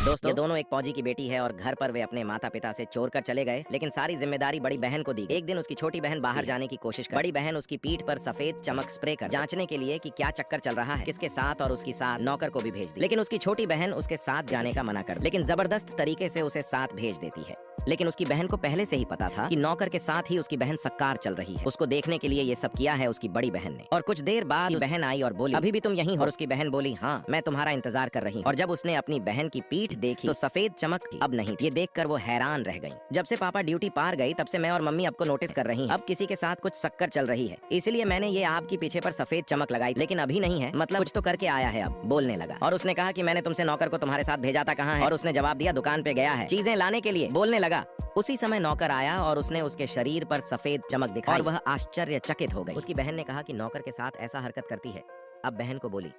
दोस्तों, ये दोनों एक फौजी की बेटी है और घर पर वे अपने माता पिता से चोर कर चले गए, लेकिन सारी जिम्मेदारी बड़ी बहन को दी गई। एक दिन उसकी छोटी बहन बाहर जाने की कोशिश कर बड़ी बहन उसकी पीठ पर सफेद चमक स्प्रे कर जांचने के लिए कि क्या चक्कर चल रहा है किसके साथ, और उसकी साथ नौकर को भी भेज दी। लेकिन उसकी छोटी बहन उसके साथ जाने का मना कर, लेकिन जबरदस्त तरीके से उसे साथ भेज देती है। लेकिन उसकी बहन को पहले से ही पता था कि नौकर के साथ ही उसकी बहन सक्कार चल रही है। उसको देखने के लिए ये सब किया है उसकी बड़ी बहन ने। और कुछ देर बाद बहन आई और बोली, अभी भी तुम यहीं हो? और उसकी बहन बोली, हाँ, मैं तुम्हारा इंतजार कर रही हूँ। और जब उसने अपनी बहन की पीठ देखी तो सफेद चमक थी, अब नहीं थी। ये देखकर वो हैरान रह गई। जब से पापा ड्यूटी पार गई तब से मैं और मम्मी आपको नोटिस कर रही हैं। अब किसी के साथ कुछ शक्कर चल रही है, इसलिए मैंने ये आपकी पीछे पर सफेद चमक लगाई, लेकिन अभी नहीं है, मतलब कुछ तो करके आया है। अब बोलने लगा और उसने कहा कि मैंने तुमसे नौकर को तुम्हारे साथ भेजा था, कहाँ है? और उसने जवाब दिया, दुकान पे गया है चीजें लाने के लिए। बोलने लगा। उसी समय नौकर आया और उसने उसके शरीर पर सफेद चमक दिखाई और वह आश्चर्यचकित हो गई। उसकी बहन ने कहा कि नौकर के साथ ऐसा हरकत करती है। अब बहन को बोली,